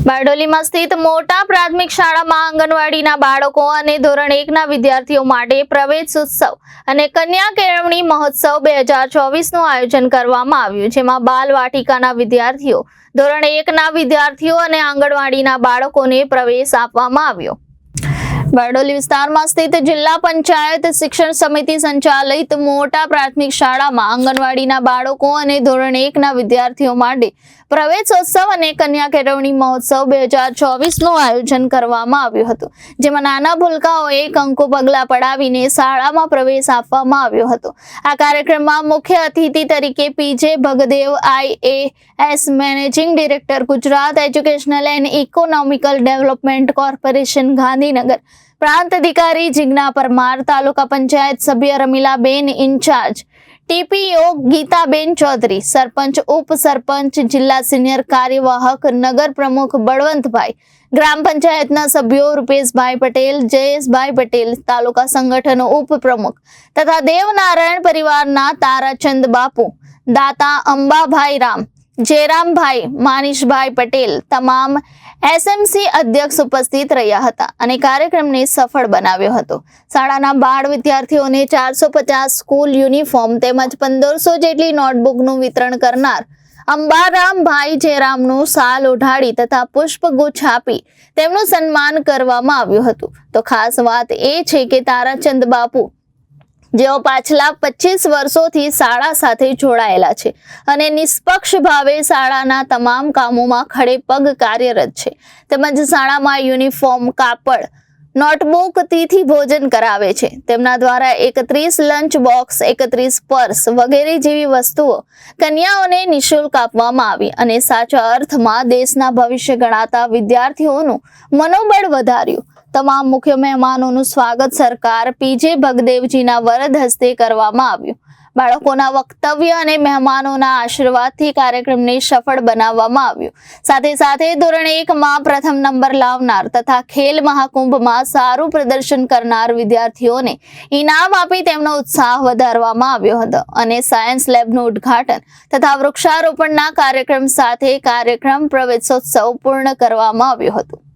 બારડોલીમાં સ્થિત મોટા પ્રાથમિક શાળામાં આંગણવાડીના બાળકો અને ધોરણ 1ના વિદ્યાર્થીઓ માટે પ્રવેશોત્સવ અને કન્યા કેળવણી મહોત્સવ 2024નું આયોજન કરવામાં આવ્યું, જેમાં બાલ વાટિકાના વિદ્યાર્થીઓ, ધોરણ 1ના વિદ્યાર્થીઓ અને આંગણવાડીના બાળકોને પ્રવેશ આપવામાં આવ્યો। બારડોલી વિસ્તારમાં સ્થિત જિલ્લા પંચાયત શિક્ષણ સમિતિ સંચાલિત મોટા પ્રાથમિક શાળામાં આંગણવાડીના બાળકો અને ધોરણ 1ના વિદ્યાર્થીઓ માટે પ્રવેશોત્સવ અને કન્યા કેળવણી મહોત્સવ 2024નું આયોજન કરવામાં આવ્યું હતું, જેમાં નાના ભૂલકાઓએ કંકુ પગલા પડાવીને શાળામાં પ્રવેશ આપવામાં આવ્યો હતો। આ કાર્યક્રમમાં મુખ્ય અતિથિ તરીકે PJ Bhagdev IAS managing director, Gujarat educational and economical development corporation Gandhinagar, પ્રાંત અધિકારી જીજ્ઞા પરમાર, તાલુકા પંચાયત સભ્ય રમીલાબેન ઇન્ચાર્જ, TPO ગીતાબેન ચૌધરી, સરપંચ, ઉપસરપંચ, જિલ્લા સિનિયર કાર્યવાહક, નગર પ્રમુખ બળવંતભાઈ, ગ્રામ પંચાયતના સભ્યો રૂપેશભાઈ પટેલ, જયેશભાઈ પટેલ, તાલુકા સંગઠન ઉપપ્રમુખ તથા દેવનારાયણ પરિવારના તારાચંદ બાપુ, દાતા અંબાભાઈ રામ, જયરામભાઈ, માનીશભાઈ પટેલ તમામ SMC અધ્યક્ષ ઉપસ્થિત રહ્યા હતા અને કાર્યક્રમને સફળ બનાવ્યો હતો। શાળાના બાળ વિદ્યાર્થીઓને 450 સ્કૂલ યુનિફોર્મ તેમજ 1500 જેટલી નોટબુકનું વિતરણ કરનાર અંબારામભાઈ જયરામનું શાલ ઓઢાડી તથા પુષ્પગુચ્છ આપી તેમનું સન્માન કરવામાં આવ્યું હતું। તો ખાસ વાત એ છે કે તારાચંદ બાપુ, જેઓ પાછલા 25 વર્ષોથી શાળા સાથે જોડાયેલા છે અને નિષ્પક્ષ ભાવે શાળાના તમામ કામોમાં ખડે પગ કાર્યરત છે, તેમજ શાળામાં યુનિફોર્મ, કાપડ, નોટબુક, તિથિ ભોજન કરાવે છે। તેમના દ્વારા 31 લંચ બોક્સ, 31 પર્સ વગેરે જેવી વસ્તુઓ કન્યાઓને નિઃશુલ્ક આપવામાં આવી અને સાચા અર્થમાં દેશના ભવિષ્ય ગણાતા વિદ્યાર્થીઓનું મનોબળ વધાર્યું। તમામ મુખ્ય મહેમાનોનું સ્વાગત સરકાર પીજે ભગદેવજીના વરદ હસ્તે કરવામાં આવ્યું। બાળકોના વક્તવ્ય અને મહેમાનોના આશીર્વાદથી કાર્યક્રમને સફળ બનાવવામાં આવ્યું। સાથે સાથે ધોરણ 1માં પ્રથમ નંબર લાવનાર તથા ખેલ મહાકુંભમાં સારું પ્રદર્શન કરનાર વિદ્યાર્થીઓને ઇનામ આપી તેમનો ઉત્સાહ વધારવામાં આવ્યો હતો અને સાયન્સ લેબનું ઉદ્ઘાટન તથા વૃક્ષારોપણના કાર્યક્રમ સાથે કાર્યક્રમ પ્રવેશોત્સવ પૂર્ણ કરવામાં આવ્યો હતો।